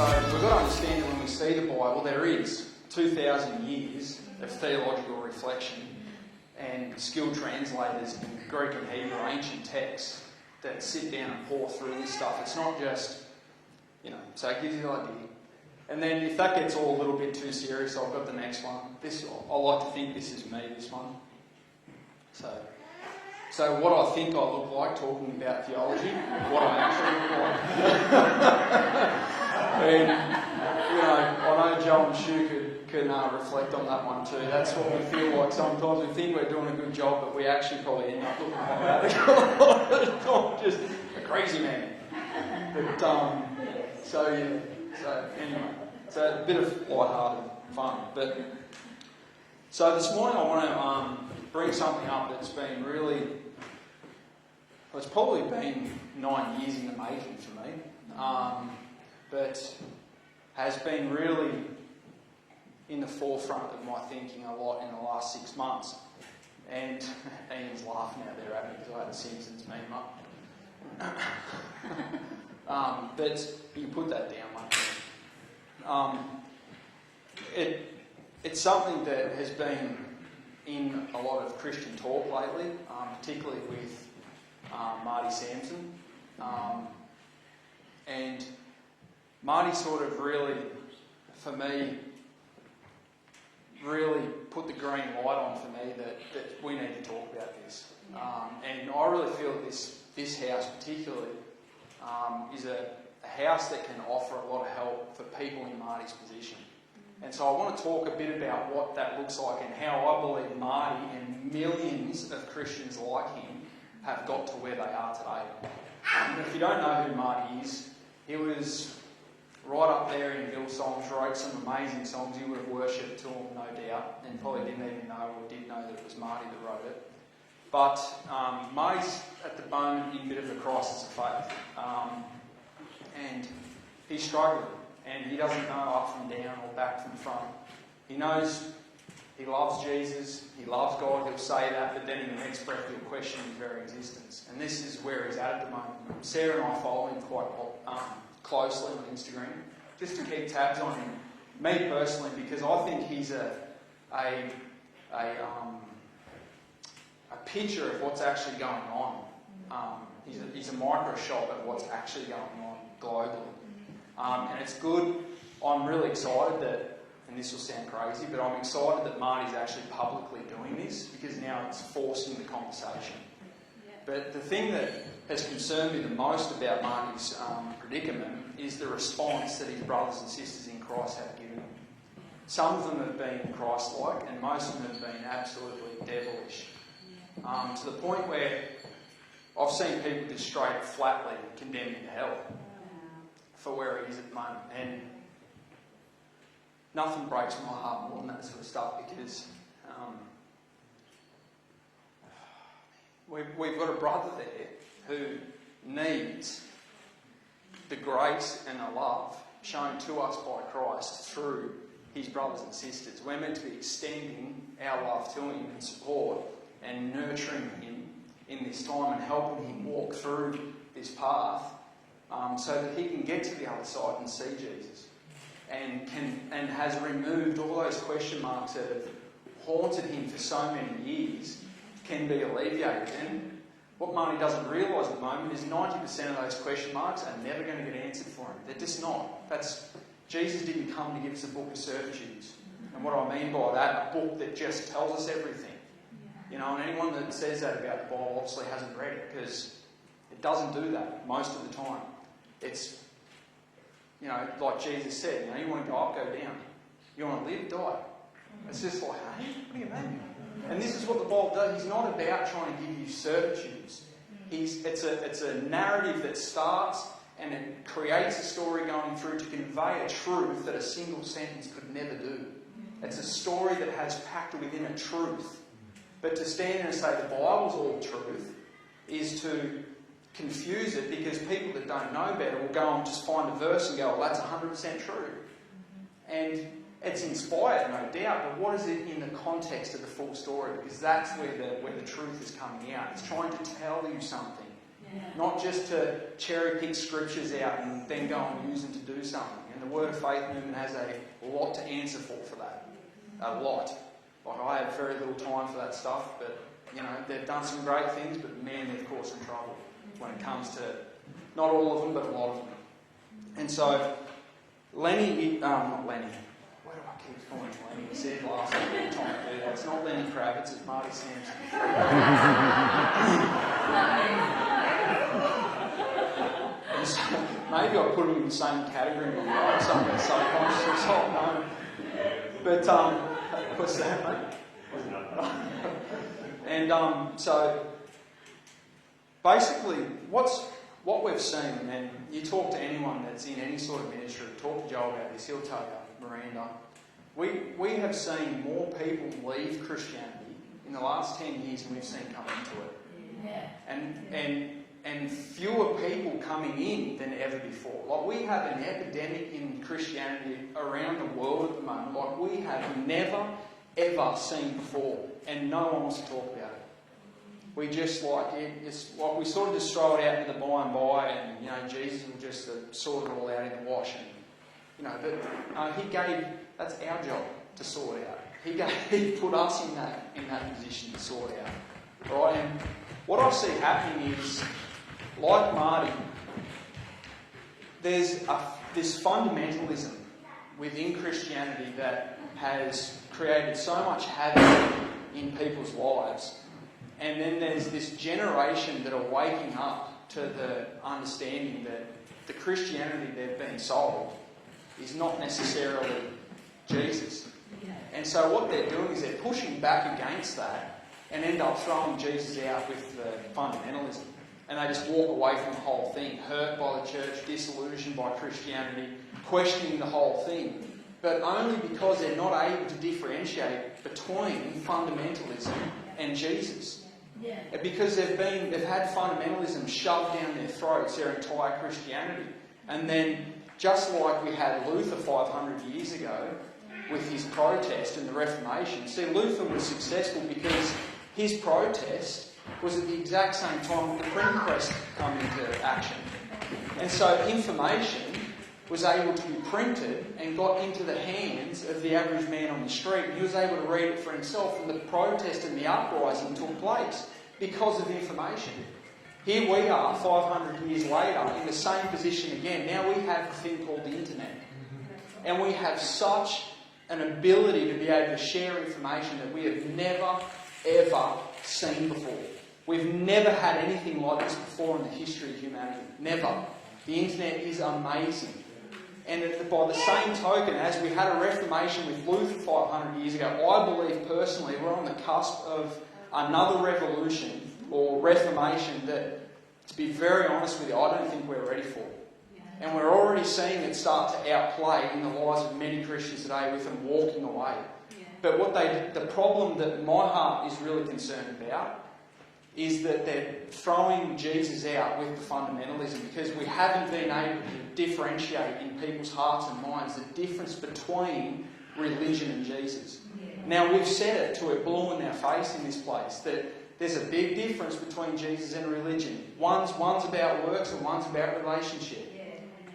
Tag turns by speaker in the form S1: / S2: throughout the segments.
S1: So we've got to understand that when we see the Bible, there is 2,000 years of theological reflection and skilled translators in Greek and Hebrew, ancient texts, that sit down and pour through this stuff. It's not just, so it gives you the idea. And then if that gets all a little bit too serious, I've got the next one. I like to think this is me, this one. So what I think I look like talking about theology, what I actually look like. And, I know Joe and Shu can reflect on that one too. That's what we feel like sometimes. We think we're doing a good job, but we actually probably end up looking like that. I'm just a crazy man. But, so anyway, it's a bit of light-hearted fun. So this morning I want to bring something up that's been really, it's probably been 9 years in the making for me, but has been really in the forefront of my thinking a lot in the last 6 months. And Ian's laughing out there at me because I had a Simpsons meme up. But you put that down, mate. It's something that has been in a lot of Christian talk lately, particularly with Marty Sampson. And Marty sort of really, for me, really put the green light on for me that we need to talk about this. And I really feel that this house particularly is a house that can offer a lot of help for people in Marty's position. And so I want to talk a bit about what that looks like and how I believe Marty and millions of Christians like him have got to where they are today. If you don't know who Marty is, he was right up there in Hillsongs, wrote some amazing songs. You would have worshipped to him, no doubt, and probably didn't even know or did know that it was Marty that wrote it. But Marty's at the moment in a bit of a crisis of faith. And he's struggling. And he doesn't know up from down or back from front. He knows he loves Jesus, he loves God, he'll say that, but then in the next breath he'll question his very existence. And this is where he's at the moment. Sarah and I follow him quite closely on Instagram, just to keep tabs on him. Me personally, because I think he's a picture of what's actually going on. He's a micro-shot of what's actually going on globally. And it's good. I'm really excited that, and this will sound crazy, but I'm excited that Marty's actually publicly doing this because now it's forcing the conversation. Yeah. But the thing that has concerned me the most about Marty's predicament is the response that his brothers and sisters in Christ have given him. Some of them have been Christ-like, and most of them have been absolutely devilish. To the point where I've seen people just straight, flatly condemn him to hell for where he is at the moment. And nothing breaks my heart more than that sort of stuff because we've got a brother there who needs the grace and the love shown to us by Christ through his brothers and sisters. We're meant to be extending our love to him and support and nurturing him in this time and helping him walk through this path so that he can get to the other side and see Jesus and has removed all those question marks that have haunted him for so many years can be alleviated. And what Marty doesn't realise at the moment is 90% of those question marks are never going to get answered for him. They're just not. Jesus didn't come to give us a book of certitudes. And what I mean by that, a book that just tells us everything. And anyone that says that about the Bible obviously hasn't read it because it doesn't do that most of the time. It's, like Jesus said, you want to go up, go down. You want to live, die. It's just like, hey, what do you mean? And this is what the Bible does. He's not about trying to give you certitudes. It's a narrative that starts and it creates a story going through to convey a truth that a single sentence could never do. It's a story that has packed within a truth. But to stand there and say the Bible's all truth is to confuse it because people that don't know better will go and just find a verse and go, well, that's 100% true. And it's inspired, no doubt, but what is it in the context of the full story? Because that's where the truth is coming out. It's trying to tell you something Not just to cherry pick scriptures out and then go and use them to do something. And the Word of Faith movement has a lot to answer for that. A lot. Like, I have very little time for that stuff, but, they've done some great things, but man, they've caused some trouble when it comes to, not all of them, but a lot of them. And so, Lenny, not Lenny, why do I keep calling him Lenny? He said last time to do that. It's not Lenny Kravitz, it's Marty Sampson. And so, maybe I put him in the same category in my mind, something subconscious, so I know. But, what's that, mate? And so, basically, what we've seen, and you talk to anyone that's in any sort of ministry, talk to Joel about this, he'll tell you, Miranda, we have seen more people leave Christianity in the last 10 years than we've seen come into it. Yeah. And fewer people coming in than ever before. Like, we have an epidemic in Christianity around the world at the moment, like we have never, ever seen before, and no one wants to talk about it. We just it's like we sort of just throw it out into the by and by, and Jesus will just sort it all out in the wash, and but he gave, that's our job to sort out. He put us in that position to sort out, right? And what I see happening is, like Marty, there's this fundamentalism within Christianity that has created so much havoc in people's lives. And then there's this generation that are waking up to the understanding that the Christianity they've been sold is not necessarily Jesus. And so what they're doing is they're pushing back against that and end up throwing Jesus out with the fundamentalism. And they just walk away from the whole thing, hurt by the church, disillusioned by Christianity, questioning the whole thing. But only because they're not able to differentiate between fundamentalism and Jesus. Yeah. Because they've had fundamentalism shoved down their throats, their entire Christianity. And then, just like we had Luther 500 years ago with his protest and the Reformation, see, Luther was successful because his protest was at the exact same time that the printing press come into action. And so information was able to be printed and got into the hands of the average man on the street. And he was able to read it for himself, and the protest and the uprising took place because of information. Here we are, 500 years later, in the same position again. Now we have a thing called the internet. And we have such an ability to be able to share information that we have never, ever seen before. We've never had anything like this before in the history of humanity. Never. The internet is amazing. And by the same token, as we had a Reformation with Luther 500 years ago, I believe personally we're on the cusp of another revolution or Reformation that, to be very honest with you, I don't think we're ready for. And we're already seeing it start to outplay in the lives of many Christians today with them walking away. But the problem that my heart is really concerned about is that they're throwing Jesus out with the fundamentalism, because we haven't been able to differentiate in people's hearts and minds the difference between religion and Jesus. Now, we've said it till it blew in our face in this place, that there's a big difference between Jesus and religion. One's about works and one's about relationship.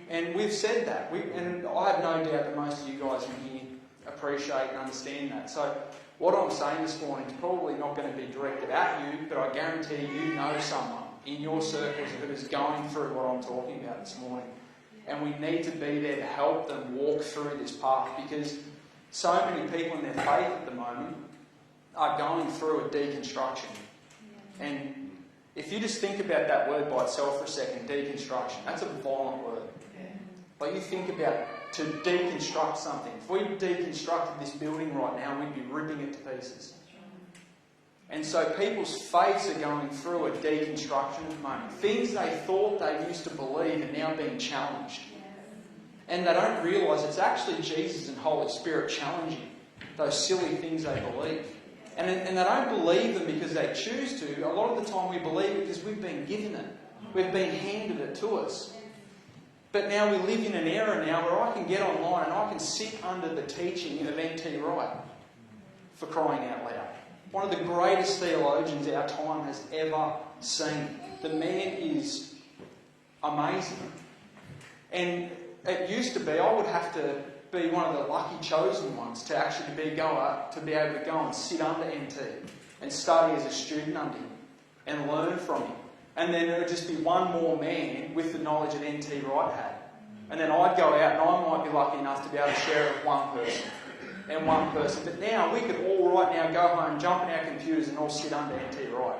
S1: And we've said that. And I have no doubt that most of you guys in here appreciate and understand that. So what I'm saying this morning is probably not going to be directed at you, but I guarantee you know someone in your circles that is going through what I'm talking about this morning. And we need to be there to help them walk through this path, because so many people in their faith at the moment are going through a deconstruction. And if you just think about that word by itself for a second, deconstruction, that's a violent word. Like, you think about to deconstruct something. If we deconstructed this building right now, we'd be ripping it to pieces. And so people's faiths are going through a deconstruction at the moment. Things they thought they used to believe are now being challenged. And they don't realise it's actually Jesus and Holy Spirit challenging those silly things they believe. And they don't believe them because they choose to. A lot of the time we believe it because we've been given it. We've been handed it to us. But now we live in an era now where I can get online and I can sit under the teaching of N.T. Wright, for crying out loud. One of the greatest theologians our time has ever seen. The man is amazing. And it used to be I would have to be one of the lucky chosen ones to actually be able to go and sit under NT and study as a student under him and learn from him. And then there would just be one more man with the knowledge that NT Wright had. And then I'd go out and I might be lucky enough to be able to share it with one person and one person. But now we could all right now go home, jump in our computers and all sit under NT Wright.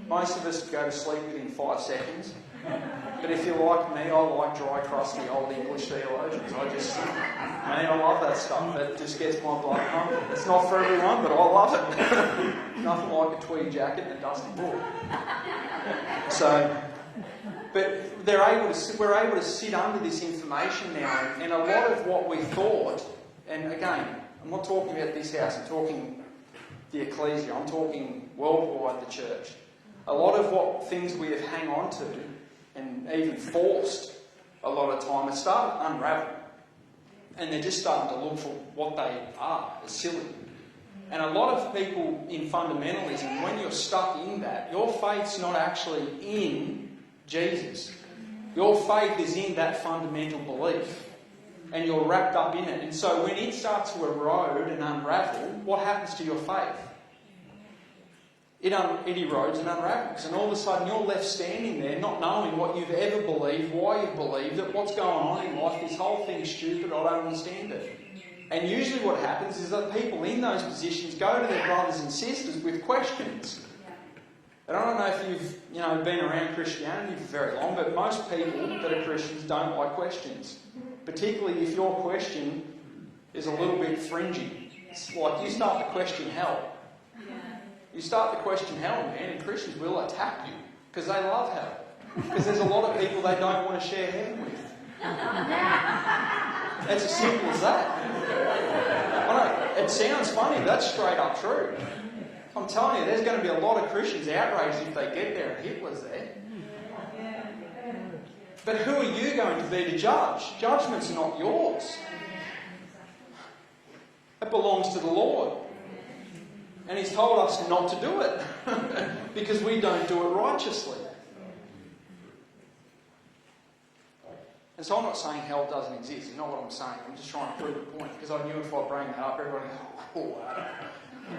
S1: Most of us go to sleep within 5 seconds. But if you're like me, I like dry, crusty, old English theologians. I love that stuff. That just gets my blood pumping. It's not for everyone, but I love it. Nothing like a tweed jacket and a dusty book. But we're able to sit under this information now, and a lot of what we thought, and again, I'm not talking about this house, I'm talking the ecclesia, I'm talking worldwide, the church. A lot of what things we have hang on to and even forced a lot of time have started to unravel. And they're just starting to look for what they are, as silly. And a lot of people in fundamentalism, when you're stuck in that, your faith's not actually in Jesus. Your faith is in that fundamental belief. And you're wrapped up in it. And so when it starts to erode and unravel, what happens to your faith? It erodes and unravels, and all of a sudden you're left standing there not knowing what you've ever believed, why you've believed it, what's going on in life. This whole thing's stupid, I don't understand it. And usually what happens is that people in those positions go to their brothers and sisters with questions. And I don't know if you've been around Christianity for very long, but most people that are Christians don't like questions. Particularly if your question is a little bit fringy. It's like you start to question hell. You start to question hell, man, and Christians will attack you because they love hell. Because there's a lot of people they don't want to share heaven with. It's as simple as that. I know, it sounds funny, but that's straight up true. I'm telling you, there's going to be a lot of Christians outraged if they get there and Hitler's there. But who are you going to be to judge? Judgment's not yours. It belongs to the Lord. And He's told us not to do it because we don't do it righteously. And so I'm not saying hell doesn't exist. It's not what I'm saying. I'm just trying to prove a point because I knew if I bring that up, everybody would go,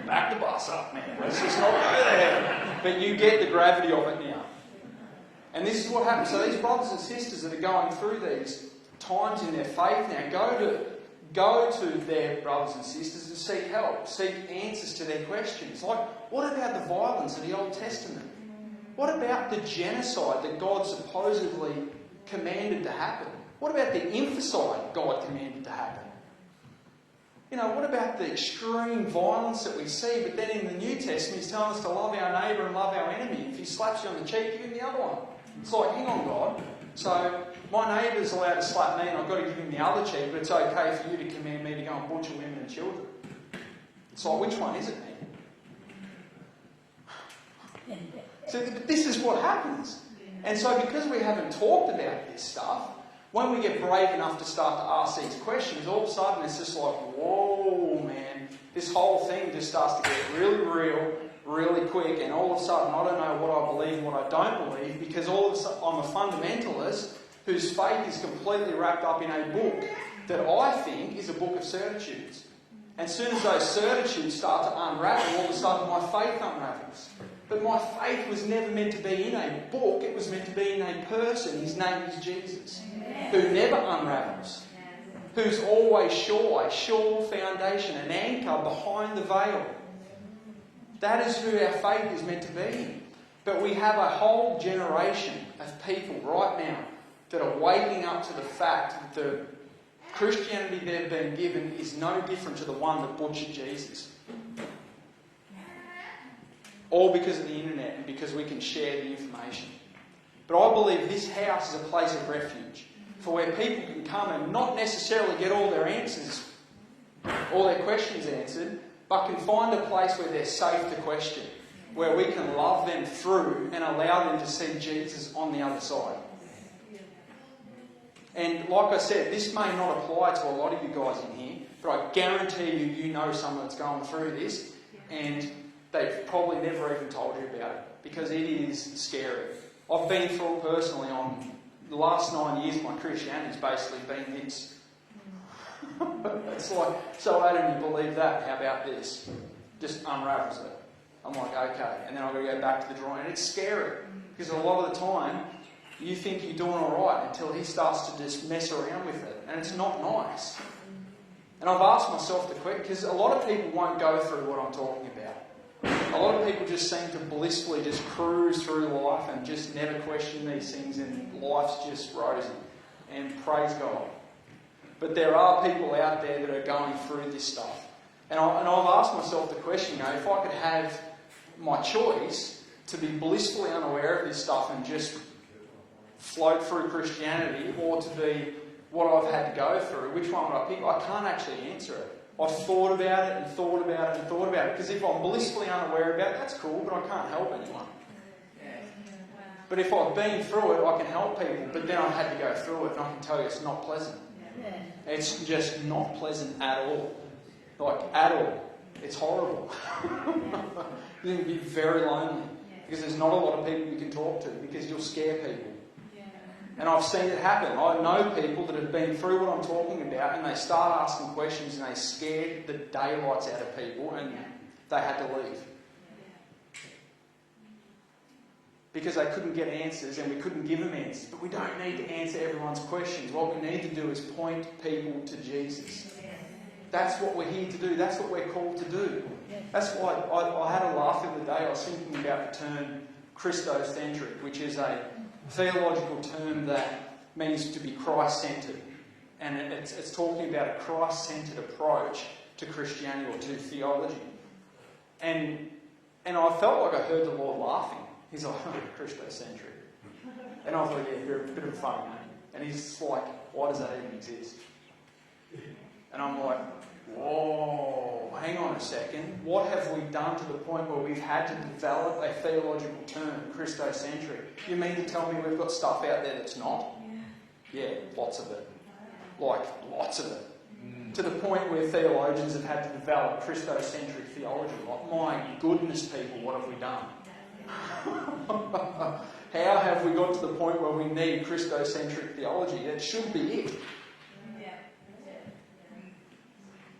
S1: back the bus up, man. Let's just not go there. But you get the gravity of it now. And this is what happens. So these brothers and sisters that are going through these times in their faith now go to their brothers and sisters and seek help, seek answers to their questions. Like, what about the violence of the Old Testament? What about the genocide that God supposedly commanded to happen? What about the infanticide God commanded to happen? What about the extreme violence that we see? But then in the New Testament, He's telling us to love our neighbour and love our enemy. If he slaps you on the cheek, give him the other one. It's like, hang on, God. So my neighbour's allowed to slap me and I've got to give him the other cheek, but it's okay for you to command me to go and butcher women and children. It's like, which one is it, man? So this is what happens. And so because we haven't talked about this stuff, when we get brave enough to start to ask these questions, all of a sudden it's just like, whoa, man, this whole thing just starts to get really real, really quick, and all of a sudden I don't know what I believe and what I don't believe, because all of a sudden I'm a fundamentalist whose faith is completely wrapped up in a book that I think is a book of certitudes. And as soon as those certitudes start to unravel, all of a sudden my faith unravels. But my faith was never meant to be in a book, it was meant to be in a person. His name is Jesus, who never unravels, who's always sure foundation, an anchor behind the veil. That is who our faith is meant to be. But we have a whole generation of people right now that are waking up to the fact that the Christianity they've been given is no different to the one that butchered Jesus. All because of the internet and because we can share the information. But I believe this house is a place of refuge for where people can come and not necessarily get all their answers, all their questions answered, but can find a place where they're safe to question, where we can love them through and allow them to see Jesus on the other side. And like I said, this may not apply to a lot of you guys in here, but I guarantee you know someone that's going through this, and they've probably never even told you about it, because it is scary. I've been through it personally. On the last 9 years, my Christianity's basically been this. It's like, so Adam, you believe that? How about this? Just unravels it. I'm like, okay. And then I've got to go back to the drawing. And it's scary, because a lot of the time, you think you're doing all right until he starts to just mess around with it. And it's not nice. And I've asked myself the question, because a lot of people won't go through what I'm talking about. A lot of people just seem to blissfully just cruise through life and just never question these things, and life's just rosy. And praise God. But there are people out there that are going through this stuff. And I've asked myself the question, if I could have my choice to be blissfully unaware of this stuff and just float through Christianity, or to be what I've had to go through, which one would I pick? I can't actually answer it. I've thought about it and thought about it and thought about it. Because if I'm blissfully unaware about it, that's cool, but I can't help anyone. But if I've been through it, I can help people. But then I've had to go through it, and I can tell you it's not pleasant. It's just not pleasant at all. Like, at all. It's horrible. You're going to be very lonely. Because there's not a lot of people you can talk to, because you'll scare people. And I've seen it happen. I know people that have been through what I'm talking about, and they start asking questions and they scared the daylights out of people, and they had to leave. Because they couldn't get answers, and we couldn't give them answers. But we don't need to answer everyone's questions. What we need to do is point people to Jesus. That's what we're here to do. That's what we're called to do. That's why I had a laugh the other day. I was thinking about the term Christocentric, which is a theological term that means to be Christ-centred. And it's talking about a Christ-centred approach to Christianity, or to theology. And I felt like I heard the Lord laughing. He's like, Christocentric. And I thought, yeah, you're a bit of a funny name. And he's like, why does that even exist? And I'm like, whoa, hang on a second. What have we done to the point where we've had to develop a theological term, Christocentric? You mean to tell me we've got stuff out there that's not? Yeah, lots of it. Like, lots of it. To the point where theologians have had to develop Christocentric theology. Like, my goodness, people, what have we done? How have we got to the point where we need Christocentric theology? That should be it.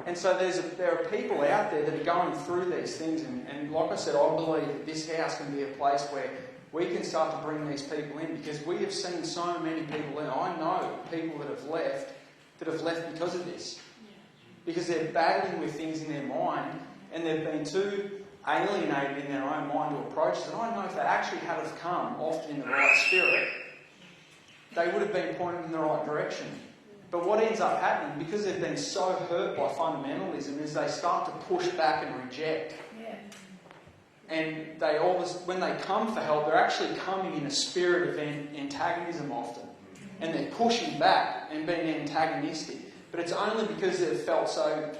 S1: And so there are people out there that are going through these things, and like I said, I believe that this house can be a place where we can start to bring these people in, because we have seen so many people in. I know people that have left because of this. Because they're battling with things in their mind, and they've been too alienated in their own mind to approach it. And I know if they actually had have come, often in the right spirit, they would have been pointed in the right direction. But what ends up happening, because they've been so hurt by fundamentalism, is they start to push back and reject. And when they come for help, they're actually coming in a spirit of antagonism often. And they're pushing back and being antagonistic. But it's only because they've felt so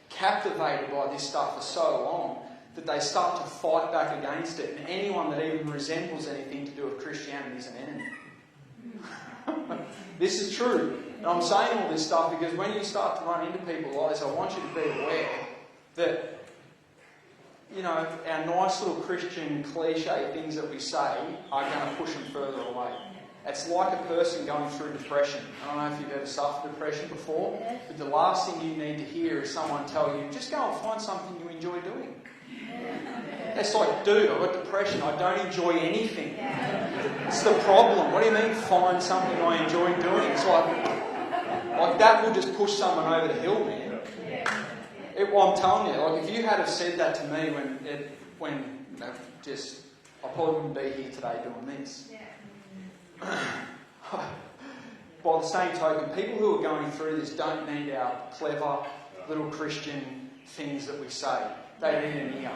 S1: captivated by this stuff for so long that they start to fight back against it. And anyone that even resembles anything to do with Christianity is an enemy. This is true. And I'm saying all this stuff because when you start to run into people like this, I want you to be aware that, our nice little Christian cliche things that we say are going to push them further away. It's like a person going through depression. I don't know if you've ever suffered depression before, but the last thing you need to hear is someone tell you, just go and find something you enjoy doing. It's like, dude, I've got depression, I don't enjoy anything. It's the problem. What do you mean, find something I enjoy doing? It's like that will just push someone over the hill, man. I'm telling you, if you had have said that to me I probably wouldn't be here today doing this. By the same token, people who are going through this don't need our clever little Christian things that we say. They need an ear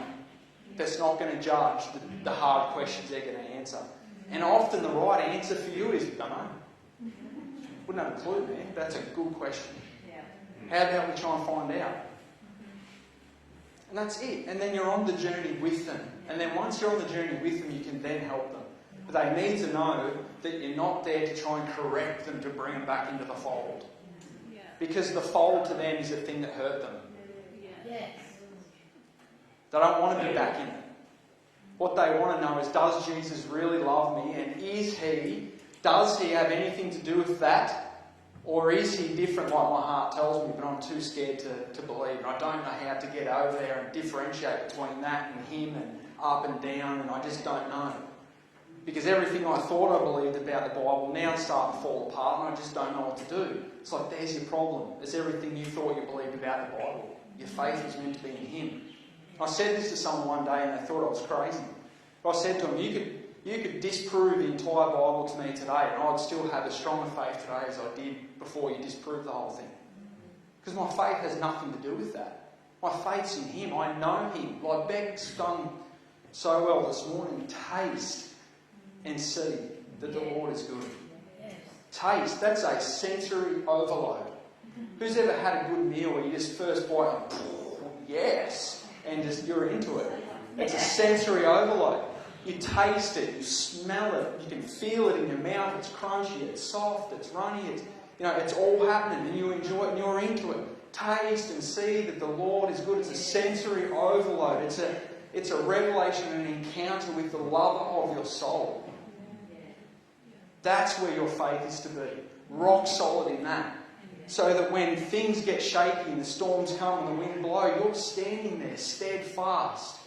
S1: that's not going to judge the hard questions they're going to answer. And often the right answer for you is, don't know. Wouldn't have a clue, man. That's a good question. How about we try and find out? And that's it. And then you're on the journey with them. And then once you're on the journey with them, you can then help them. But they need to know that you're not there to try and correct them to bring them back into the fold. Because the fold to them is the thing that hurt them. They don't want to be back in it. What they want to know is, does Jesus really love me? And does he have anything to do with that? Or is he different like my heart tells me, but I'm too scared to believe? And I don't know how to get over there and differentiate between that and him and up and down, and I just don't know. Because everything I thought I believed about the Bible now is starting to fall apart, and I just don't know what to do. It's like, there's your problem. It's everything you thought you believed about the Bible. Your faith was meant to be in him. I said this to someone one day and they thought I was crazy. But I said to them, you could disprove the entire Bible to me today and I'd still have as strong a faith today as I did before you disproved the whole thing. Because my faith has nothing to do with that. My faith's in him. I know him. Like Beck's done so well this morning. Taste and see that the Lord is good. Taste, that's a sensory overload. Who's ever had a good meal where you just first bite and yes, and just you're into it? It's a sensory overload. You taste it, you smell it, you can feel it in your mouth. It's crunchy, it's soft, it's runny, it's all happening, and you enjoy it and you're into it. Taste and see that the Lord is good. It's a sensory overload. It's a revelation and an encounter with the lover of your soul. That's where your faith is to be. Rock solid in that. So that when things get shaky and the storms come and the wind blow, you're standing there steadfast.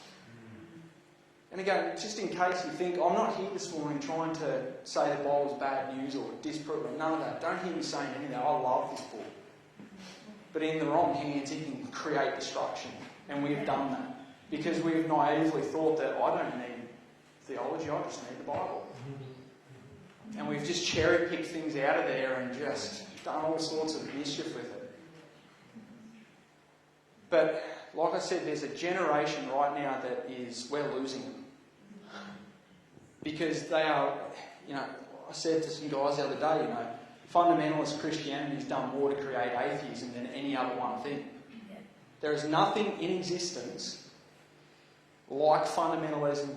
S1: And again, just in case you think, I'm not here this morning trying to say the Bible's bad news or disprove it. None of that. Don't hear me saying any of that. I love this book. But in the wrong hands, it can create destruction. And we have done that. Because we have naively thought that I don't need theology, I just need the Bible. And we've just cherry-picked things out of there and just done all sorts of mischief with it. But, like I said, there's a generation right now that we're losing them. Because they are, I said to some guys the other day, fundamentalist Christianity has done more to create atheism than any other one thing. There is nothing in existence like fundamentalism,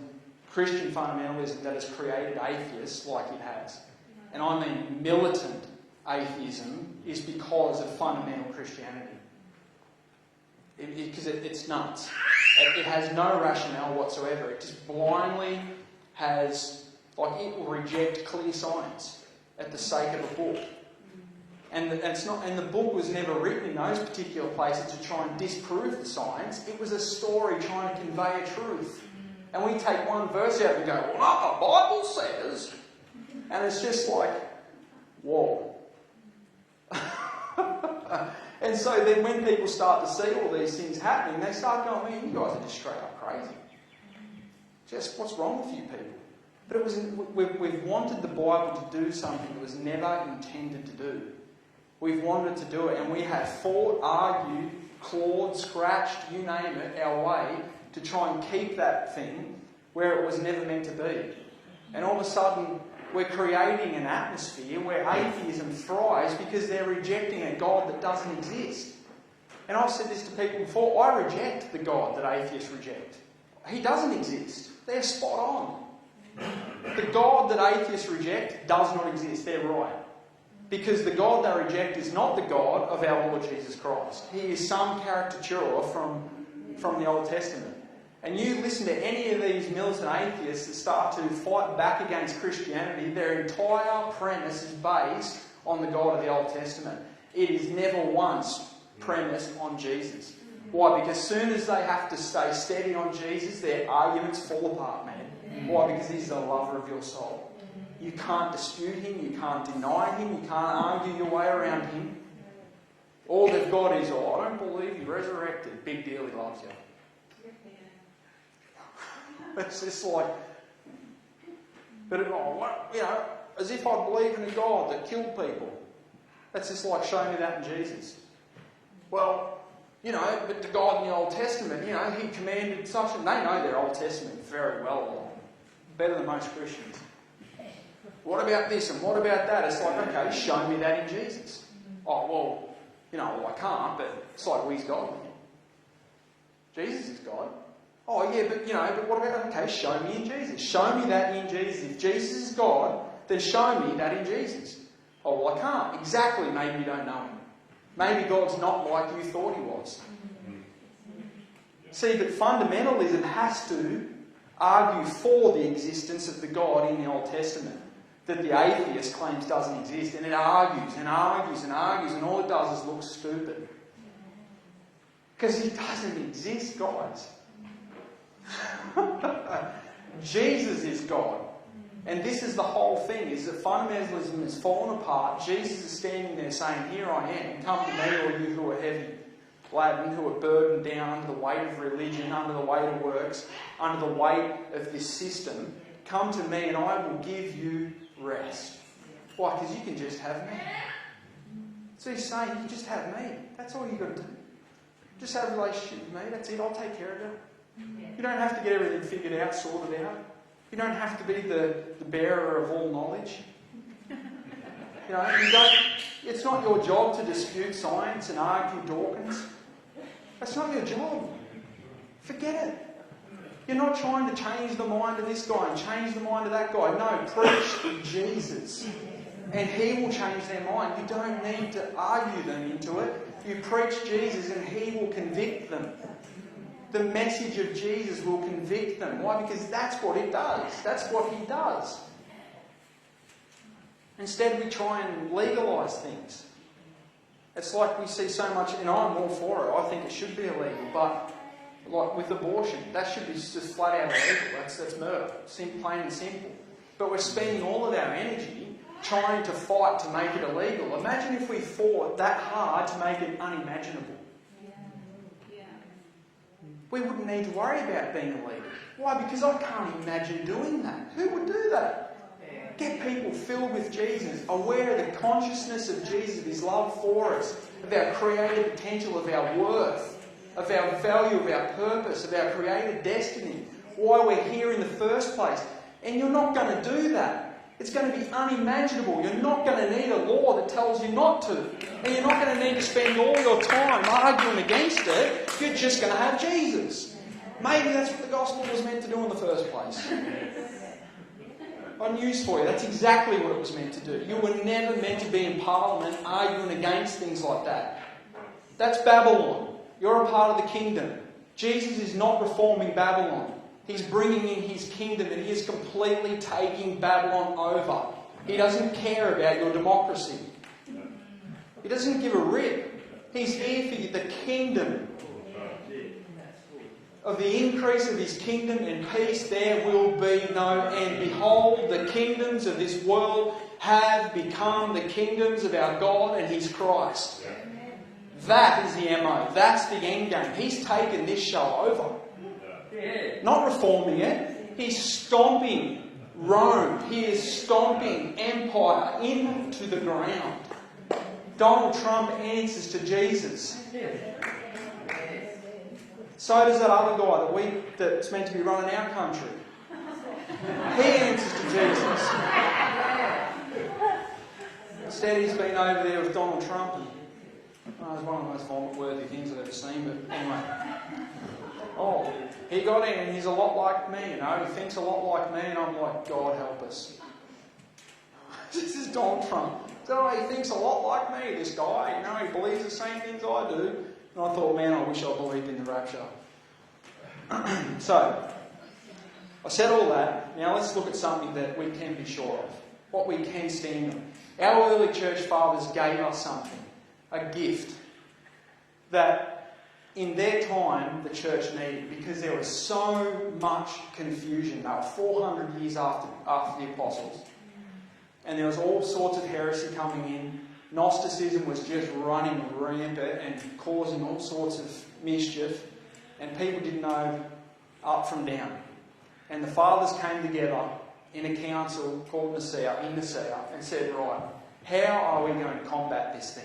S1: Christian fundamentalism, that has created atheists like it has. And I mean militant atheism is because of fundamental Christianity. Because it's nuts. It has no rationale whatsoever. It just blindly has, it will reject clear science at the sake of a book. And the book was never written in those particular places to try and disprove the science. It was a story trying to convey a truth. And we take one verse out and go, well, the Bible says. And it's just like, whoa. And so then when people start to see all these things happening, they start going, man, you guys are just straight up crazy. Just, what's wrong with you people? But we've wanted the Bible to do something it was never intended to do. We've wanted to do it, and we have fought, argued, clawed, scratched, you name it, our way to try and keep that thing where it was never meant to be. And all of a sudden, we're creating an atmosphere where atheism thrives because they're rejecting a God that doesn't exist. And I've said this to people before, I reject the God that atheists reject. He doesn't exist. They're spot on. The God that atheists reject does not exist. They're right. Because the God they reject is not the God of our Lord Jesus Christ. He is some caricature from the Old Testament. And you listen to any of these militant atheists that start to fight back against Christianity, their entire premise is based on the God of the Old Testament. It is never once premised on Jesus. Why? Because as soon as they have to stay steady on Jesus, their arguments fall apart, man. Why? Because he's the lover of your soul. You can't dispute him, you can't deny him, you can't argue your way around him. All they've got is, I don't believe he resurrected. Big deal, he loves you. It's just like, as if I believe in a God that killed people. That's just like, show me that in Jesus. Well, but the God in the Old Testament, he commanded such, and they know their Old Testament very well, better than most Christians. What about this and what about that? It's like, okay, show me that in Jesus. Oh, well, I can't, but it's like, well, he's God. Jesus is God. Oh, yeah, but what about, okay, show me in Jesus. Show me that in Jesus. If Jesus is God, then show me that in Jesus. Oh, well, I can't. Exactly, maybe you don't know him. Maybe God's not like you thought he was. See, but fundamentalism has to argue for the existence of the God in the Old Testament that the atheist claims doesn't exist, and it argues and argues and argues, and all it does is look stupid. Because he doesn't exist, guys. Jesus is God. And this is the whole thing, is that fundamentalism has fallen apart. Jesus is standing there saying, "Here I am, come to me, all you who are heavy laden, who are burdened down under the weight of religion, under the weight of works, under the weight of this system. Come to me and I will give you rest." Why? Because you can just have me. So he's saying, you just have me. That's all you've got to do. Just have a relationship with me. That's it. I'll take care of it. You don't have to get everything figured out, sorted out. You don't have to be the bearer of all knowledge. It's not your job to dispute science and argue Dawkins. That's not your job. Forget it. You're not trying to change the mind of this guy and change the mind of that guy. No, preach Jesus. And he will change their mind. You don't need to argue them into it. You preach Jesus and he will convict them. The message of Jesus will convict them. Why? Because that's what it does. That's what he does. Instead, we try and legalise things. It's like we see so much, and I'm all for it. I think it should be illegal, but like with abortion, that should be just flat out illegal. That's murder, plain and simple. But we're spending all of our energy trying to fight to make it illegal. Imagine if we fought that hard to make it unimaginable. We wouldn't need to worry about being illegal. Why? Because I can't imagine doing that. Who would do that? Get people filled with Jesus, aware of the consciousness of Jesus, of his love for us, of our creative potential, of our worth, of our value, of our purpose, of our created destiny, why we're here in the first place. And you're not going to do that. It's going to be unimaginable. You're not going to need a law that tells you not to. And you're not going to need to spend all your time arguing against it. You're just going to have Jesus. Maybe that's what the gospel was meant to do in the first place. Got news for you. That's exactly what it was meant to do. You were never meant to be in Parliament arguing against things like that. That's Babylon. You're a part of the kingdom. Jesus is not reforming Babylon. He's bringing in his kingdom and he is completely taking Babylon over. He doesn't care about your democracy. He doesn't give a rip. He's here for you, the kingdom. Of the increase of his kingdom and peace there will be no end. Behold, the kingdoms of this world have become the kingdoms of our God and his Christ. That is the MO. That's the end game. He's taken this show over. Not reforming it. He's stomping Rome. He is stomping empire into the ground. Donald Trump answers to Jesus. So does that other guy that's meant to be running our country. He answers to Jesus. Instead, he's been over there with Donald Trump. And, it's one of the most vomit-worthy things I've ever seen. But anyway. Oh, he got in and he's a lot like me, you know. He thinks a lot like me and I'm like, God help us. This is Donald Trump. So he thinks a lot like me, this guy. You know, he believes the same things I do. And I thought, man, I wish I believed in the rapture. So, I said all that. Now let's look at something that we can be sure of. What we can stand on. Our early church fathers gave us something. A gift. That in their time the church needed. Because there was so much confusion. They were 400 years after the apostles. And there was all sorts of heresy coming in. Gnosticism was just running rampant and causing all sorts of mischief. And people didn't know up from down. And the fathers came together in a council called Nicaea, and said, right, how are we going to combat this thing?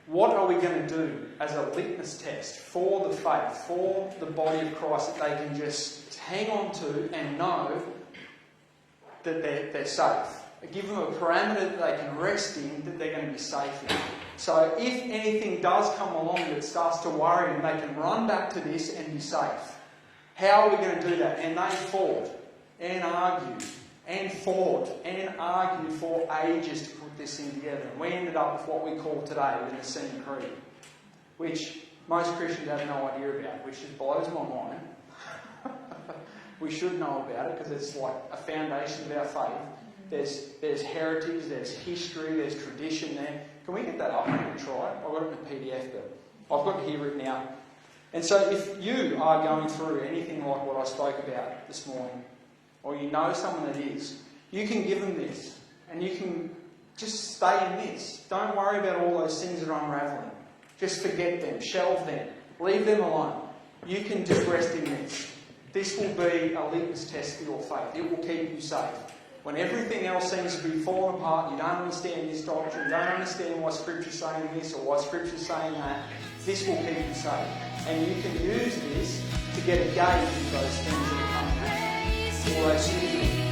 S1: What are we going to do as a litmus test for the faith, for the body of Christ, that they can just hang on to and know that they're safe? Give them a parameter that they can rest in, that they're going to be safe in. So if anything does come along that starts to worry them, they can run back to this and be safe. How are we going to do that? And they fought and argued and fought and argued for ages to put this thing together. And we ended up with what we call today the Nicene Creed, which most Christians have no idea about, which just blows my mind. We should know about it because it's like a foundation of our faith. There's heritage, there's history, there's tradition there. Can we get that up and try it? I've got it in a PDF, but I've got it here written out. And so if you are going through anything like what I spoke about this morning, or you know someone that is, you can give them this. And you can just stay in this. Don't worry about all those things that are unravelling. Just forget them, shelve them, leave them alone. You can just rest in this. This will be a litmus test for your faith. It will keep you safe. When everything else seems to be falling apart, you don't understand this doctrine, you don't understand why Scripture's saying this or why Scripture's saying that, this will keep you safe. And you can use this to get a gauge of those things that are coming at you. All those things